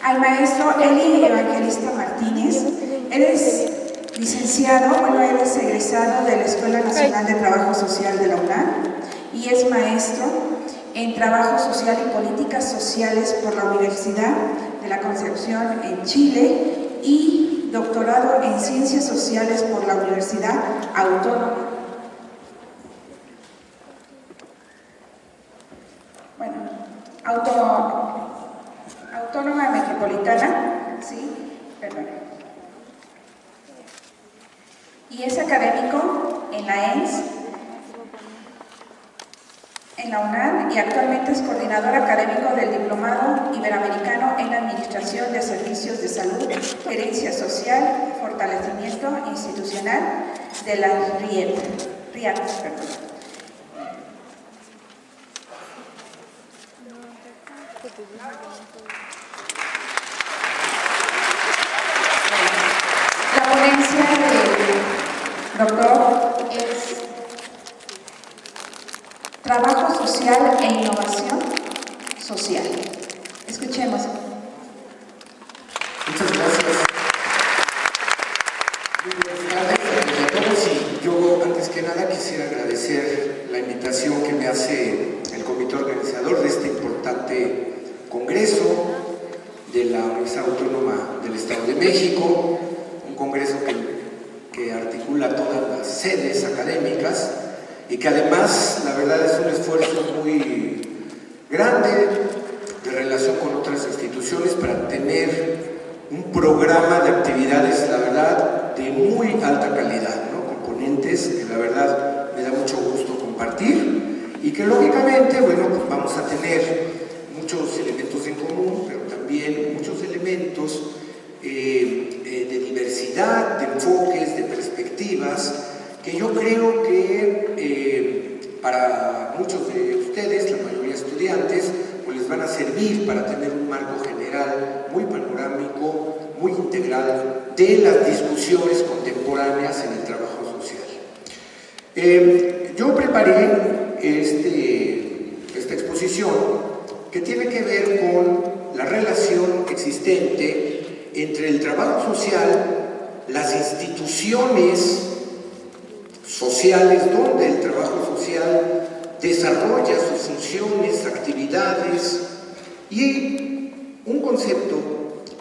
al maestro Eli Evangelista Martínez. Él es licenciado, él es egresado de la Escuela Nacional de Trabajo Social de la UNAM y es maestro en Trabajo Social y Políticas Sociales por la Universidad de la Concepción en Chile y doctorado en Ciencias Sociales por la Universidad Autónoma. Autónoma Metropolitana, ¿sí? Perdón. Y es académico en la ENS, en la UNAM, y actualmente es coordinador académico del Diplomado Iberoamericano en Administración de Servicios de Salud, Gerencia Social y Fortalecimiento Institucional de la RIAT. La ponencia del doctor es Trabajo Social e Innovación Social. Escuchemos. Muchas gracias. Muy buenas tardes a todos, y yo antes que nada quisiera agradecer la invitación que me hace el comité organizador de este importante congreso de la Universidad Autónoma del Estado de México, un congreso que articula todas las sedes académicas y que además, la verdad, es un esfuerzo muy grande de relación con otras instituciones para tener un programa de actividades, la verdad, de muy alta calidad, ¿no? Componentes que la verdad me da mucho gusto compartir y que lógicamente, pues vamos a tener muchos elementos en común, pero también muchos elementos de diversidad, de enfoques, de perspectivas, que yo creo que para muchos de ustedes, la mayoría estudiantes, pues les van a servir para tener un marco general muy panorámico, muy integral de las discusiones contemporáneas en el trabajo social. Yo preparé esta exposición que tiene que ver con la relación existente entre el trabajo social, las instituciones sociales donde el trabajo social desarrolla sus funciones, actividades, y un concepto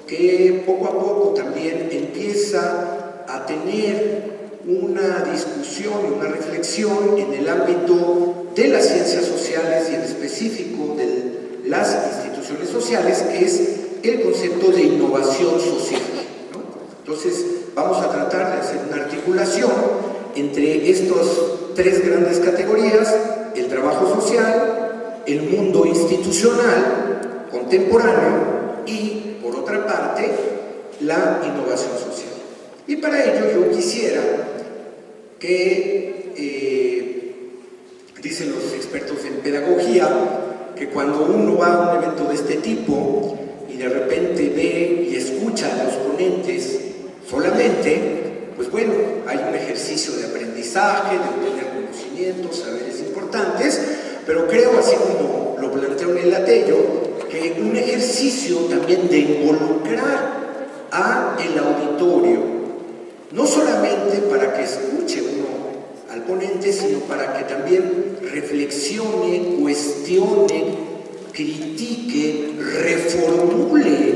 que poco a poco también empieza a tener una discusión, una reflexión en el ámbito de las ciencias sociales y en específico de las instituciones sociales, que es el concepto de innovación social, ¿no? Entonces, vamos a tratar de hacer una articulación entre estas tres grandes categorías: el trabajo social, el mundo institucional contemporáneo y, por otra parte, la innovación social. Y para ello yo quisiera que, dicen los expertos en pedagogía, que cuando uno va a un evento de este tipo y de repente ve y escucha a los ponentes solamente, pues bueno, hay un ejercicio de aprendizaje, de obtener conocimientos, saberes importantes, pero creo, así como lo planteo en el Ateneo, que un ejercicio también de involucrar a el auditorio, no solamente para que escuche uno al ponente, sino para que también reflexione, cuestione, critique, reformule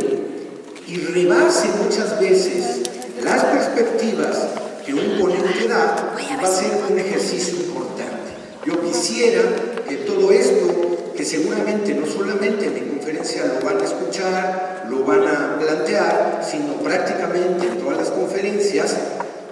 y rebase muchas veces las perspectivas que un ponente da. Va a ser un ejercicio importante. Yo quisiera que todo esto, que seguramente no solamente en mi conferencia lo van a escuchar, lo van a plantear, sino prácticamente en todas las conferencias,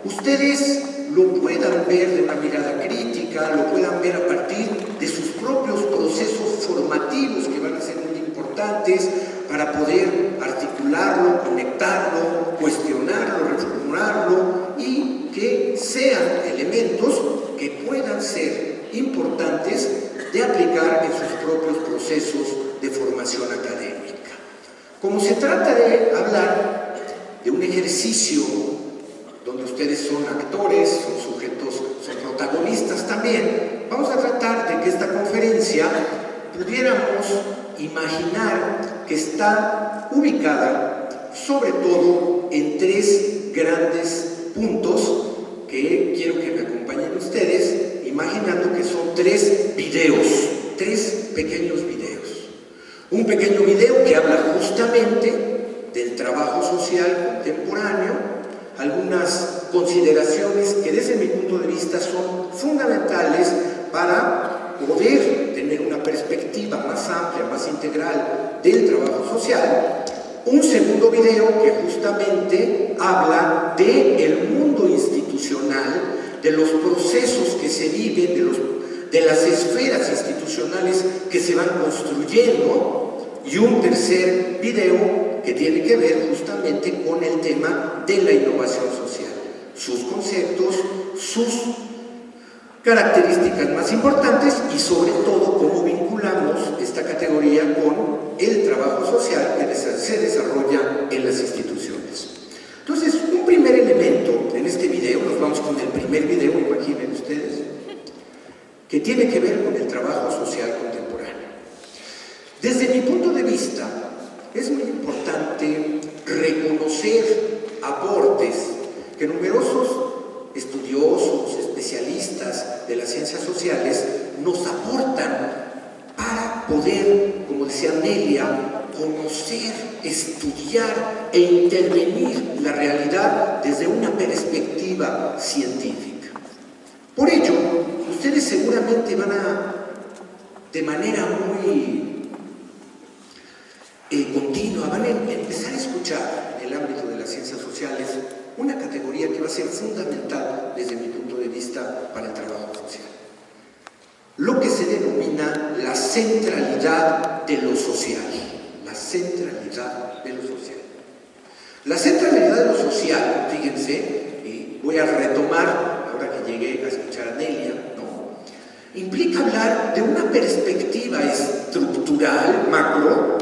ustedes lo puedan ver de una mirada crítica, lo puedan ver a partir de sus propios procesos formativos, que van a ser muy importantes para poder articularlo, conectarlo, cuestionarlo, reformularlo, y que sean elementos que puedan ser importantes de aplicar en sus propios procesos de formación académica. Como se trata de hablar de un ejercicio donde ustedes son actores, son sujetos, son protagonistas también, vamos a tratar de que esta conferencia pudiéramos imaginar que está ubicada sobre todo en tres grandes puntos que quiero que me acompañen ustedes, imaginando que son tres videos, tres pequeños videos. Un pequeño video que habla justamente del trabajo social contemporáneo, algunas consideraciones que desde mi punto de vista son fundamentales para poder tener una perspectiva más amplia, más integral del trabajo social. Un segundo video que justamente habla del mundo institucional, de los procesos que se viven, de las esferas institucionales que se van construyendo, y un tercer video que tiene que ver justamente con el tema de la innovación social, sus conceptos, sus características más importantes y sobre todo cómo vinculamos esta categoría con el trabajo social que se desarrolla en las instituciones. Entonces, un primer elemento en este video, nos vamos con el primer video, imaginen ustedes, que tiene que ver con el trabajo social contemporáneo. Desde mi punto de vista, es muy importante reconocer aportes que numerosos estudiosos, especialistas de las ciencias sociales nos aportan para poder, como decía Nelia, conocer, estudiar e intervenir la realidad desde una perspectiva científica. Por ello, ustedes seguramente van a, de manera muy continua, van a empezar a escuchar en el ámbito de las ciencias sociales una categoría que va a ser fundamental desde mi punto de vista para el trabajo social. Lo que se denomina la centralidad de lo social. La centralidad de lo social. La centralidad de lo social, fíjense, y voy a retomar, ahora que llegué a escuchar a Nelia, ¿no? Implica hablar de una perspectiva estructural, macro,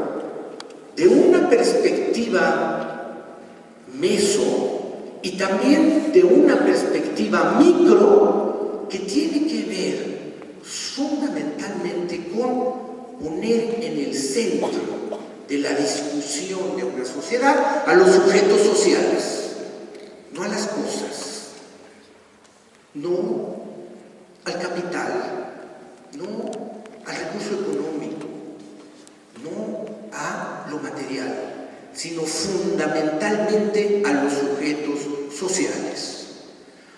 de una perspectiva meso, y también de una perspectiva micro que tiene que ver fundamentalmente con poner en el centro de la discusión de una sociedad a los sujetos sociales, no a las cosas, no al capital, no al recurso económico, no a lo material, sino fundamentalmente a los sujetos sociales.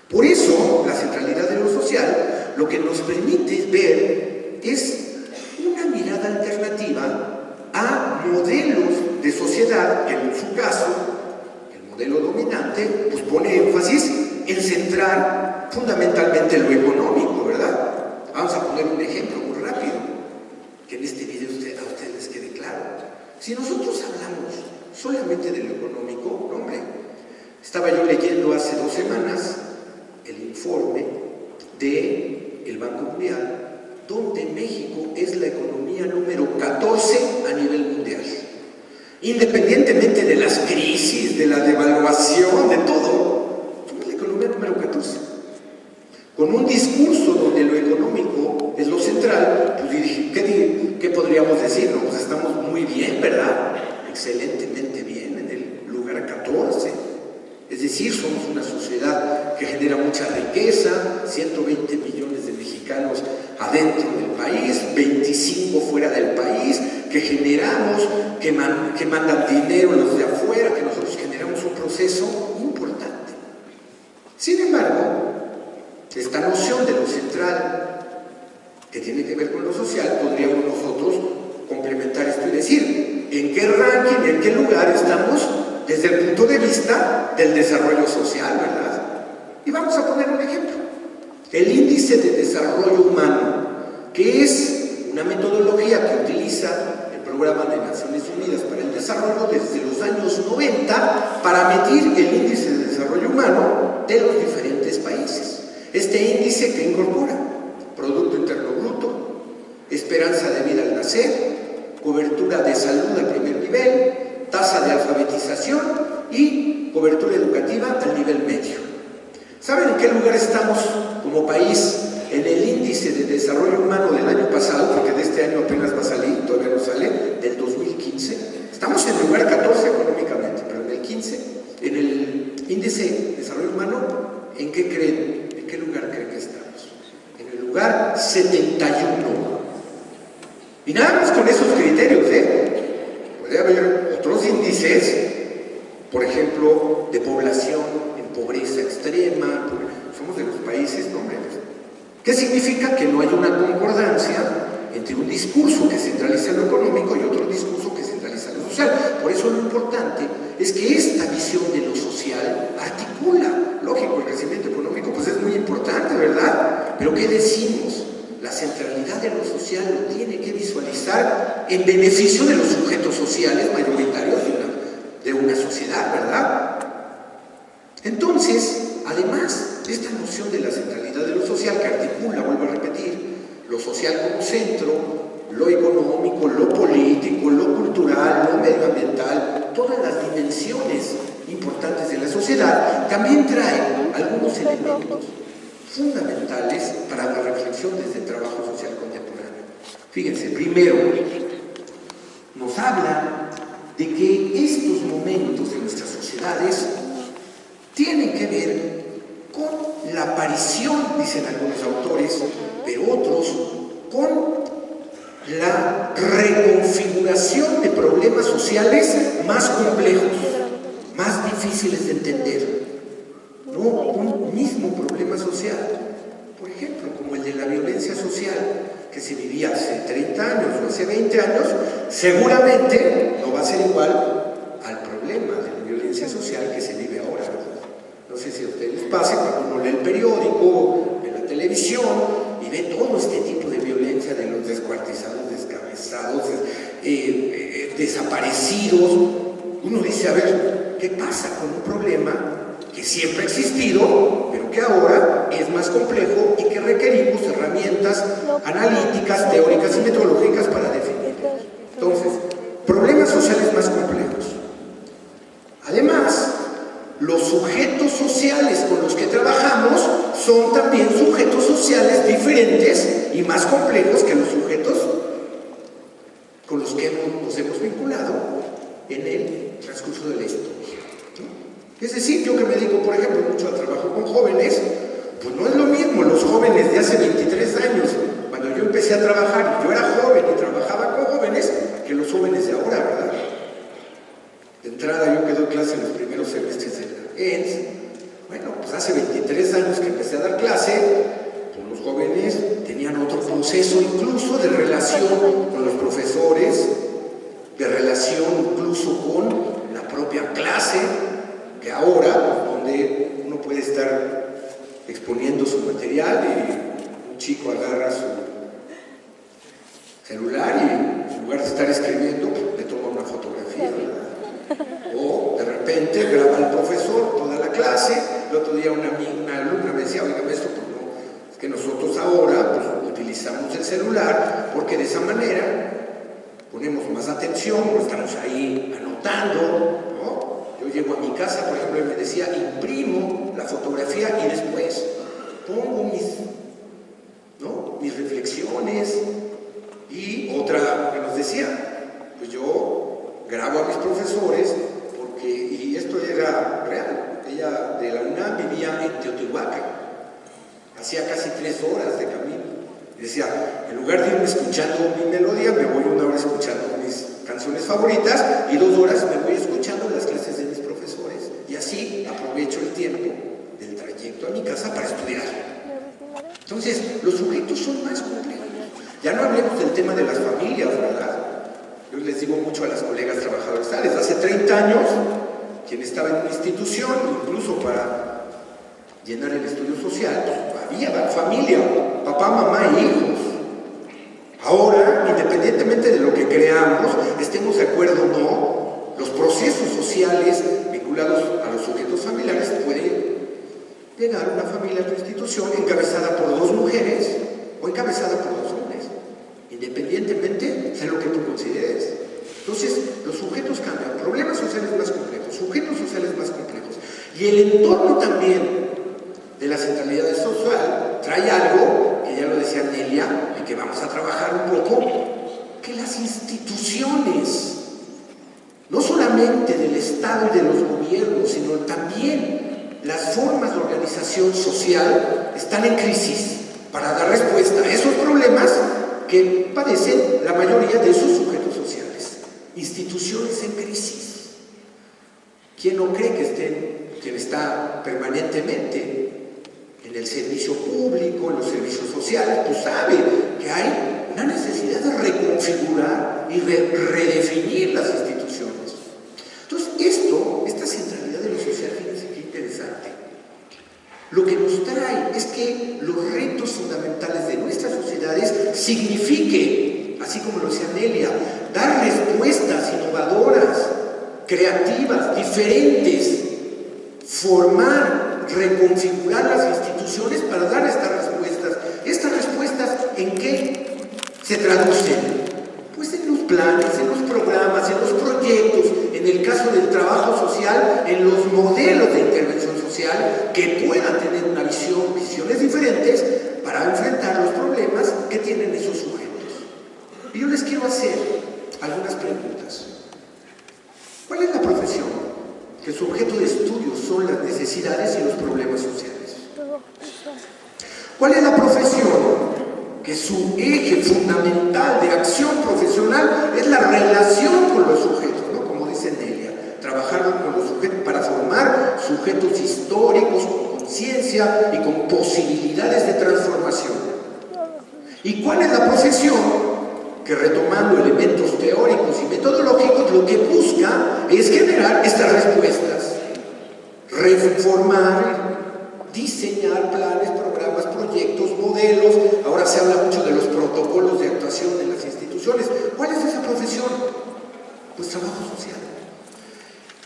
Por eso, la centralidad de lo social lo que nos permite ver es una mirada alternativa a modelos de sociedad que en su caso, el modelo dominante, pues pone énfasis en centrar fundamentalmente lo económico, ¿verdad? Vamos a poner un ejemplo muy rápido, que en este video a ustedes les quede claro. Si nosotros hablamos solamente de lo económico, hombre, estaba yo leyendo hace 2 semanas el informe del Banco Mundial, donde México es la economía número 14 a nivel mundial. Independientemente de las crisis, de la devaluación, de todo, somos la economía número 14. Con un discurso donde lo económico es lo central, pues ¿qué podríamos decir? No, pues estamos muy bien, ¿verdad? Excelentemente bien, en el lugar 14. Es decir, somos una sociedad que genera mucha riqueza, 120 millones de mexicanos adentro del país, 25 fuera del país, que generamos, que mandan dinero los de afuera, que nosotros generamos un proceso importante. Sin embargo, esta noción de lo central, que tiene que ver con lo social, podríamos nosotros complementar esto y decir, ¿en qué ranking, en qué lugar estamos desde el punto de vista del desarrollo social, verdad? Y vamos a poner un ejemplo. El Índice de Desarrollo Humano, que es una metodología que utiliza el Programa de Naciones Unidas para el Desarrollo desde los años 90 para medir el índice de desarrollo humano de los diferentes países. Este índice que incorpora Producto Interno Bruto, esperanza de vida al nacer, cobertura de salud a primer nivel, tasa de alfabetización y cobertura educativa al nivel medio. ¿Saben en qué lugar estamos como país en el índice de desarrollo humano del año pasado? Porque de este año apenas va a salir, todavía no sale, en el lugar 14 económicamente, pero en el 15, en el índice de desarrollo humano, ¿en qué creen? ¿En qué lugar creen que estamos? En el lugar 71. Y nada más con esos criterios, puede haber otros índices, por ejemplo, de población en pobreza extrema. Somos de los países, no, hombre. ¿Qué significa? Que no hay una concordancia entre un discurso que centraliza lo económico y otro discurso que centraliza lo social. Por eso lo importante es que esta visión de lo social articula. Lógico, el crecimiento económico pues es muy importante, ¿verdad? Pero ¿qué decimos? La centralidad de lo social lo tiene que visualizar en beneficio de los sujetos sociales mayoritarios de una sociedad, ¿verdad? Entonces, además, esta noción de la centralidad de lo social que articula, vuelvo a repetir, lo social como centro, lo económico, lo político, lo cultural, lo medioambiental, todas las dimensiones importantes de la sociedad, también trae algunos elementos fundamentales para la reflexión desde el trabajo social contemporáneo. Fíjense, primero, nos habla de que estos momentos de nuestras sociedades tienen que ver con la aparición, dicen algunos autores, pero otros, con la reconfiguración de problemas sociales más complejos, más difíciles de entender. No un mismo problema social, por ejemplo, como el de la violencia social, que se vivía hace 30 años o hace 20 años, seguramente no va a ser igual al problema de la violencia social que se vive ahora, ¿verdad? No sé si a ustedes les pasa cuando uno lee el periódico, ve la televisión y ve todo este tipo de violencia de los descuartizados, descabezados, desaparecidos. Uno dice, a ver, ¿qué pasa con un problema que siempre ha existido, pero que ahora es más complejo y que requerimos herramientas analíticas, teóricas y metodológicas para definir? Entonces, problemas sociales más complejos. Además, los sujetos sociales con los que trabajamos son también sujetos sociales diferentes y más complejos que los sujetos con los que nos hemos vinculado en el transcurso de la historia. Es decir, yo que me dedico, por ejemplo, mucho al trabajo con jóvenes, pues no es lo mismo los jóvenes de hace 23 años, cuando yo empecé a trabajar y yo era joven y trabajaba con jóvenes, que los jóvenes de ahora, ¿verdad? De entrada yo que doy clase en los primeros semestres de la ENS, bueno, pues hace 23 años que empecé a dar clase, pues los jóvenes tenían otro proceso incluso de relación con los profesores, de relación incluso con la propia clase, que ahora, donde uno puede estar exponiendo su material y un chico agarra su celular y en lugar de estar escribiendo, le toma una fotografía, ¿verdad? O de repente graba al profesor toda la clase. El otro día una alumna me decía, oiga, maestro, pues no, es que nosotros ahora pues, utilizamos el celular porque de esa manera ponemos más atención, no estamos ahí anotando, ¿no? Yo llego a mi casa, por ejemplo, y me decía, imprimo la fotografía y después pongo mis reflexiones. Y otra que nos decía, pues yo grabo a mis profesores porque, y esto era real, ella de la UNAM vivía en Teotihuacán, hacía casi 3 horas de camino. Y decía, en lugar de irme escuchando mi melodía, me voy 1 hora escuchando mis canciones favoritas y 2 horas me voy escuchando las clases de mis profesores. Y así aprovecho el tiempo del trayecto a mi casa para estudiar. Entonces, los sujetos son más complejos. Ya no hablemos del tema de las familias, ¿verdad? Yo les digo mucho a las colegas trabajadoras tales, hace 30 años, quien estaba en una institución, incluso para llenar el estudio social, había familia, papá, mamá e hijos. Ahora, independientemente de lo que creamos, estemos de acuerdo o no, los procesos sociales vinculados a los sujetos familiares pueden llegar a una familia, a tu institución, encabezada por 2 mujeres o encabezada por 2 hombres, independientemente de lo que tú consideres. Entonces, los sujetos cambian, problemas sociales más complejos, sujetos sociales más complejos. Y el entorno también de la centralidad social trae algo, que ya lo decía Nelia, y que vamos a trabajar un poco, que las instituciones, no solamente del Estado y de los gobiernos, sino también las formas de organización social están en crisis para dar respuesta a esos problemas que padecen la mayoría de sus sujetos sociales. Instituciones en crisis. ¿Quién no cree quien está permanentemente en el servicio público, en los servicios sociales, pues sabe que hay una necesidad de reconfigurar y redefinir las instituciones? Entonces, esta centralidad de lo social, fíjense qué interesante. Lo que nos trae es que los retos fundamentales de nuestras sociedades signifique, así como lo decía Nelia, dar respuestas innovadoras, creativas, diferentes, formar, reconfigurar las instituciones para dar estas respuestas. ¿Estas respuestas en qué se traducen? Pues en los planes, en los programas, en los proyectos, en el caso del trabajo social, en los modelos de intervención social que puedan tener una visiones diferentes para enfrentar los problemas que tienen esos sujetos. Y yo les quiero hacer algunas preguntas. ¿Cuál es la profesión que su objeto de estudio son las necesidades y los problemas sociales? ¿Cuál es la profesión que su eje fundamental de acción profesional es la relación con los sujetos, ¿no? Como dice Nelia, trabajar con los sujetos para formar sujetos históricos con conciencia y con posibilidades de transformación? ¿Y cuál es la profesión que, retomando elementos teóricos y metodológicos, lo que busca es generar estas respuestas, reformar, diseñar planes, programas, proyectos, modelos? Ahora se habla mucho de los protocolos de actuación en las instituciones. ¿Cuál es esa profesión? Pues trabajo social.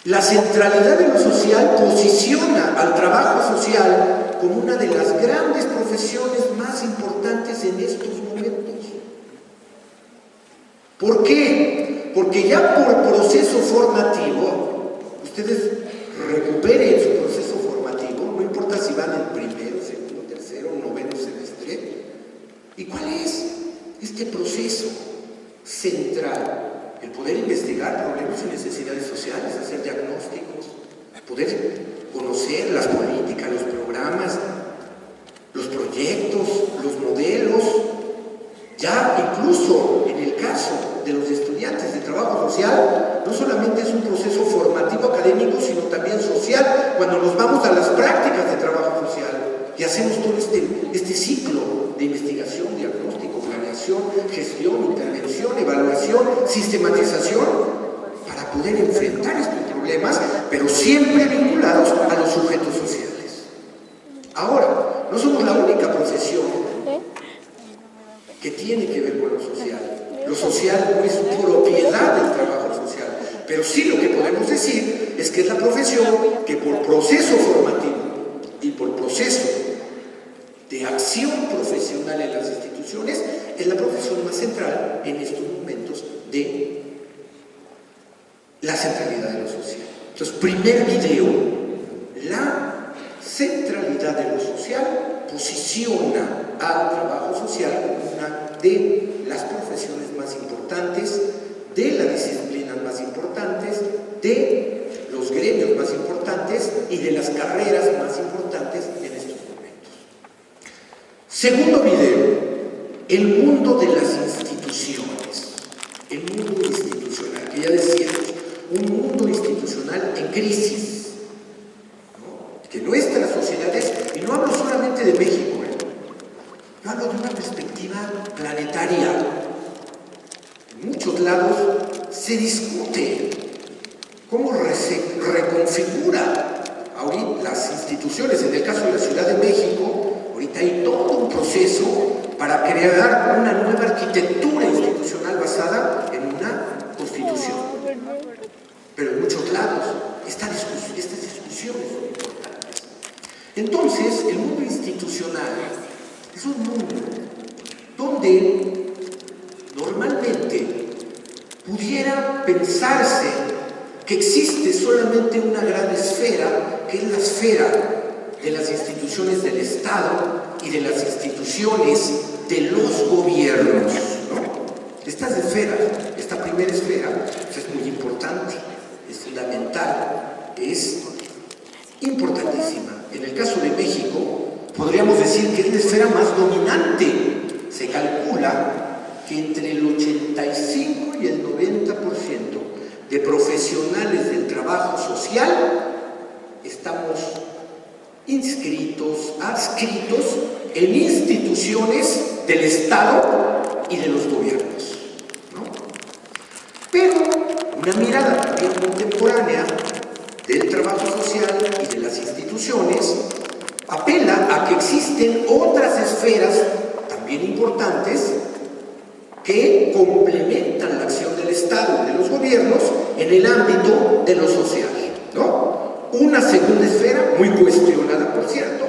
La centralidad de lo social posiciona al trabajo social como una de las grandes profesiones más importantes en estos momentos. ¿Por qué? Porque ya por proceso formativo, ustedes recuperen su proceso formativo, no importa si van en primero, segundo, tercero, noveno semestre. ¿Y cuál es este proceso central? El poder investigar problemas y necesidades sociales, hacer diagnósticos, poder conocer las políticas, los programas, los proyectos, los modelos. Ya incluso en el caso de los estudiantes de trabajo social, no solamente es un proceso formativo académico, sino también social, cuando nos vamos a las prácticas de trabajo social y hacemos todo este ciclo de investigación, diagnóstico, planeación, gestión, intervención, evaluación, sistematización, para poder enfrentar estos problemas, pero siempre vinculados a los sujetos sociales. Ahora, no somos la única profesión que tiene que ver con lo social. Lo social no es propiedad del trabajo social, pero sí lo que podemos decir es que es la profesión que, por proceso formativo y por proceso de acción profesional en las instituciones, es la profesión más central en estos momentos de la centralidad de lo social. Entonces, primer video, la centralidad de lo social posiciona al trabajo social como una de las profesiones más importantes, de las disciplinas más importantes, de los gremios más importantes y de las carreras más importantes en estos momentos. Segundo video, el mundo de las instituciones. El mundo institucional, que ya decíamos, un mundo institucional en crisis, ¿no? Que nuestras sociedades, y no hablo solamente de México, yo hablo de una perspectiva planetaria. En muchos lados se discute cómo se reconfigura ahorita las instituciones. En el caso de la Ciudad de México, ahorita hay todo un proceso para crear una nueva arquitectura institucional basada en una constitución. Pero en muchos lados estas discusiones son importantes. Entonces, el mundo institucional es un mundo donde normalmente pudiera pensarse que existe solamente una gran esfera, que es la esfera de las instituciones del Estado y de las instituciones de los gobiernos, ¿no? Esta esfera, esta primera esfera, pues es muy importante, es fundamental, es importantísima. En el caso de México, podríamos decir que es la esfera más dominante. Se calcula que entre el 85 y el 90% de profesionales del trabajo social estamos inscritos, adscritos en instituciones del Estado y de los gobiernos, ¿no? Pero una mirada también contemporánea del trabajo social y de las instituciones apela a que existen otras esferas también importantes que complementan la acción del Estado y de los gobiernos en el ámbito de lo social, ¿no? Una segunda esfera, muy cuestionada por cierto,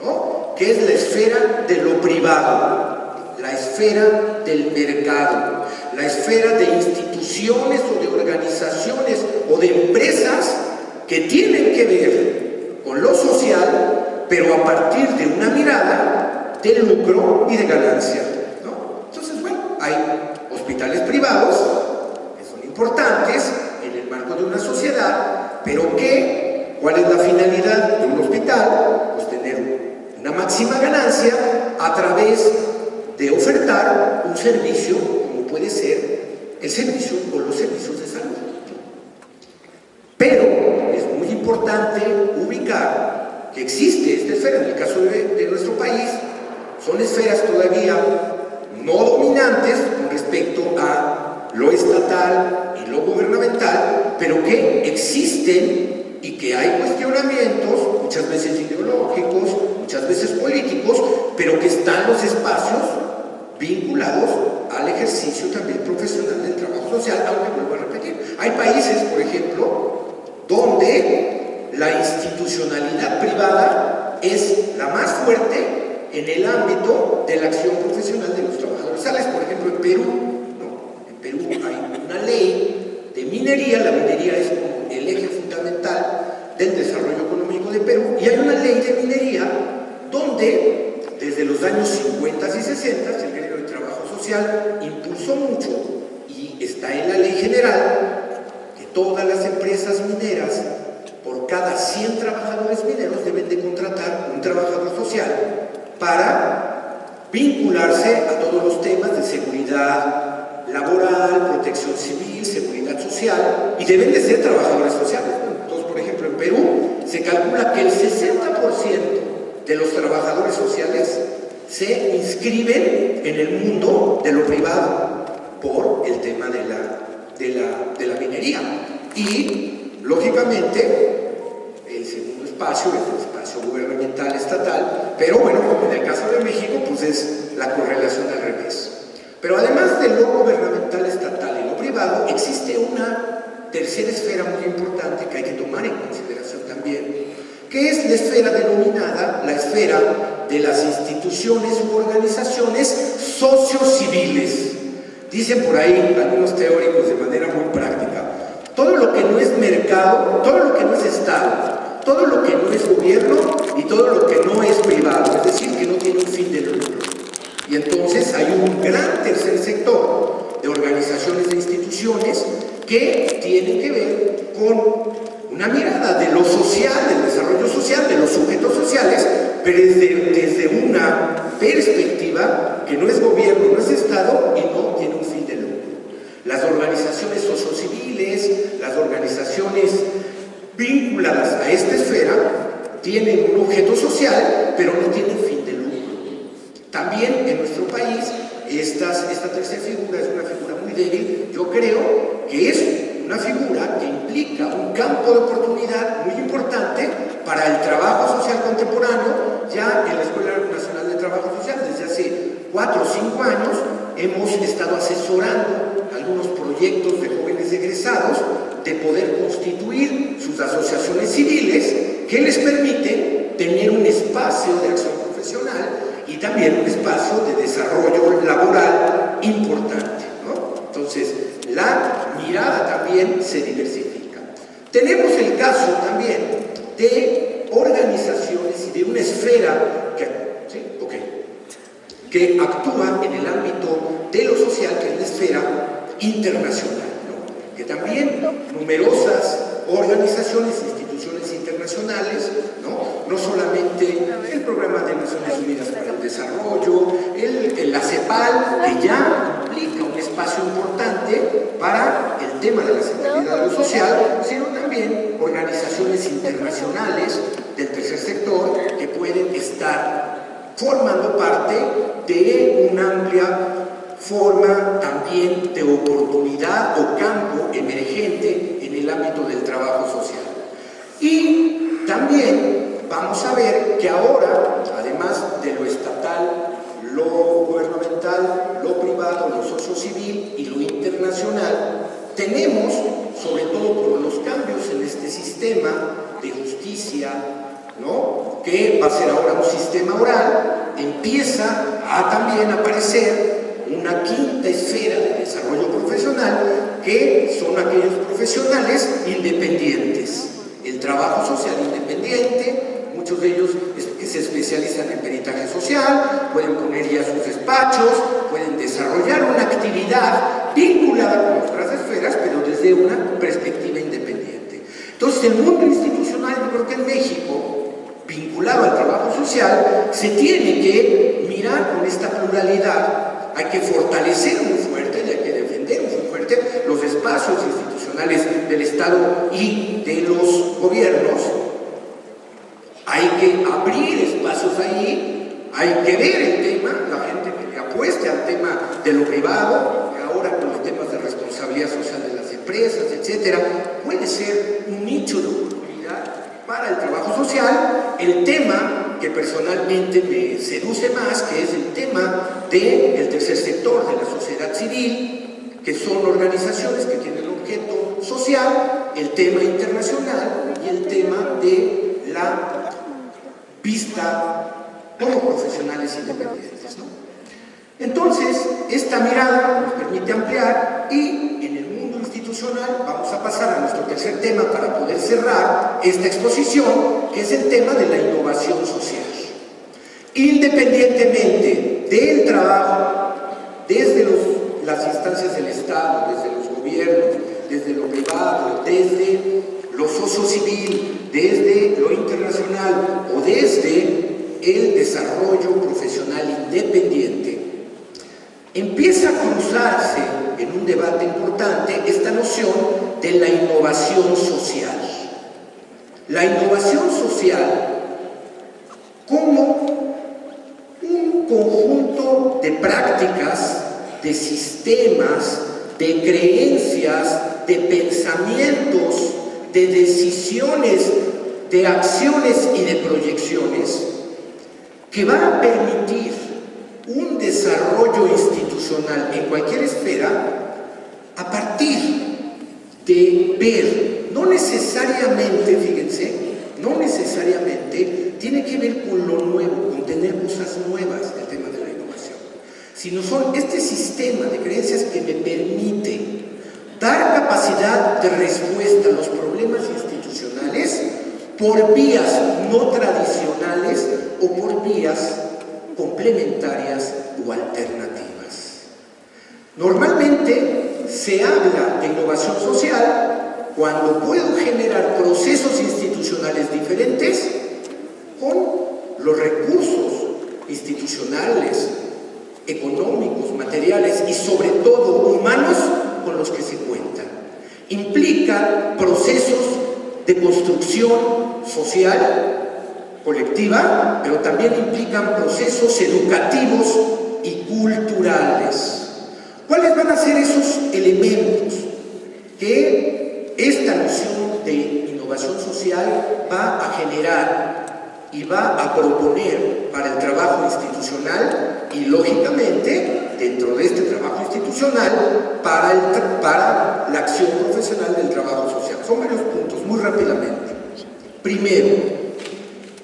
¿no?, que es la esfera de lo privado, la esfera del mercado, la esfera de instituciones o de organizaciones o de empresas que tienen que ver con lo social, pero a partir de una mirada de lucro y de ganancia, ¿no? Entonces, bueno, hay hospitales privados que son importantes en el marco de una sociedad, pero ¿cuál es la finalidad de un hospital? Pues tener una máxima ganancia a través de ofertar un servicio, como puede ser el servicio o los servicios de salud. Pero es muy importante ubicar que existe esta esfera. En el caso de nuestro país, son esferas todavía no dominantes con respecto a lo estatal y lo gubernamental, pero que existen y que hay cuestionamientos, muchas veces ideológicos, muchas veces políticos, pero que están los espacios vinculados al ejercicio también profesional del trabajo social, aunque vuelvo a repetir. Hay países, por ejemplo, donde la institucionalidad privada es la más fuerte en el ámbito de la acción profesional de los trabajadores sociales. Por ejemplo, en Perú, ¿no? En Perú hay una ley de minería. La minería es como el eje fundamental del desarrollo económico de Perú, y hay una ley de minería donde desde los años 50 y 60 el gremio de trabajo social impulsó mucho, y está en la ley general, que todas las empresas mineras, por cada 100 trabajadores mineros, deben de contratar un trabajador social para vincularse a todos los temas de seguridad laboral, protección civil, seguridad social, y deben de ser trabajadores sociales. Entonces, por ejemplo, en Perú se calcula que el 60% de los trabajadores sociales se inscriben en el mundo de lo privado por el tema de la minería. Y, lógicamente, el segundo espacio es el espacio gubernamental estatal, pero bueno, en el caso de México, pues es la correlación al revés. Pero además de lo gubernamental estatal y lo privado, existe una tercera esfera muy importante que hay que tomar en consideración también, que es la esfera denominada la esfera de las instituciones u organizaciones sociociviles. Dicen por ahí algunos teóricos de manera muy práctica: todo lo que no es mercado, todo lo que no es Estado, todo lo que no es gobierno y todo lo que no es privado, es decir, que no tiene un fin de lucro. Y entonces hay un gran tercer sector de organizaciones e instituciones que tienen que ver con una mirada de lo social, del desarrollo social, de los sujetos sociales, pero desde una perspectiva que no es gobierno, no es Estado y no tiene un fin de lucro. Las organizaciones sociociviles, las organizaciones vinculadas a esta esfera, tienen un objeto social, pero no tienen fin de lucro. También en nuestro país, esta tercera figura es una figura muy débil. Yo creo que es una figura que implica un campo de oportunidad muy importante para el trabajo social contemporáneo. Ya en la Escuela Nacional de Trabajo Social, desde hace 4 o 5 años, hemos estado asesorando algunos proyectos de jóvenes egresados de poder constituir sus asociaciones civiles que les permiten tener un espacio de acción profesional y también un espacio de desarrollo laboral importante, ¿no? Entonces, la mirada también se diversifica. Tenemos el caso también de organizaciones y de una esfera que actúa en el ámbito de lo social, que es la esfera internacional, ¿no? Que también numerosas organizaciones e instituciones internacionales, no solamente el Programa de Naciones Unidas para el Desarrollo, la CEPAL, que ya implica un espacio importante para el tema de la seguridad de lo social, sino también organizaciones internacionales del tercer sector que pueden estar formando parte de una amplia forma también de oportunidad o campo emergente en el ámbito del trabajo social. Y también vamos a ver que ahora, además de lo estatal, lo gubernamental, lo privado, lo sociocivil y lo internacional, tenemos, sobre todo por los cambios en este sistema de justicia, que va a ser ahora un sistema oral, empieza a también aparecer una quinta esfera de desarrollo profesional, que son aquellos profesionales independientes. El trabajo social independiente, muchos de ellos que se especializan en peritaje social, pueden poner ya sus despachos, pueden desarrollar una actividad vinculada con otras esferas, pero desde una perspectiva independiente. Entonces, el mundo institucional, yo creo que en México, vinculado al trabajo social, se tiene que mirar con esta pluralidad. Hay que fortalecer muy fuerte y hay que defender muy fuerte los espacios institucionales del Estado y de los gobiernos. Hay que abrir espacios ahí, hay que ver el tema, la gente que le apueste al tema de lo privado, que ahora con los temas de responsabilidad social de las empresas, etcétera, puede ser un nicho de oportunidad para el trabajo social. El tema que personalmente me seduce más, que es el tema del tercer sector, de la sociedad civil, que son organizaciones que tienen objeto social, el tema internacional y el tema de la vista como profesionales independientes, Entonces, esta mirada nos permite ampliar y en el mundo institucional vamos a pasar a nuestro tercer tema para poder cerrar esta exposición, que es el tema de la innovación social. Independientemente del trabajo, desde las instancias del Estado, desde los gobiernos, desde lo privado, desde lo sociocivil, desde lo internacional o desde el desarrollo profesional independiente, empieza a cruzarse en un debate importante esta noción de la innovación social. La innovación social como un conjunto de prácticas, de sistemas, de creencias, de pensamientos, de decisiones, de acciones y de proyecciones que van a permitir un desarrollo institucional en cualquier esfera a partir de ver, no necesariamente, fíjense, no necesariamente tiene que ver con lo nuevo, con tener cosas nuevas, el tema de la innovación, sino son este sistema de creencias que me permite dar capacidad de respuesta a los problemas institucionales por vías no tradicionales o por vías complementarias o alternativas. Normalmente se habla de innovación social cuando puedo generar procesos institucionales diferentes con los recursos institucionales, económicos, materiales y sobre todo humanos con los que se cuentan. Implica procesos de construcción social colectiva, pero también implican procesos educativos y culturales. ¿Cuáles van a ser esos elementos que esta noción de innovación social va a generar y va a proponer para el trabajo institucional y, lógicamente, dentro de este trabajo institucional, para la acción profesional del trabajo social? Son varios puntos, muy rápidamente. Primero,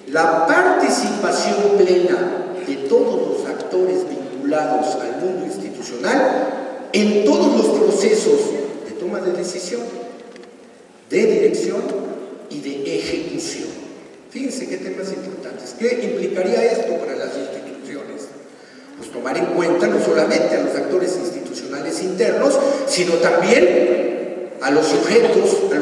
la participación plena de todos los actores vinculados al mundo institucional en todos los procesos de toma de decisión, de dirección y de ejecución. Fíjense qué temas importantes. ¿Qué implicaría esto para las instituciones? Pues tomar en cuenta no solamente a los actores institucionales internos, sino también a los sujetos, a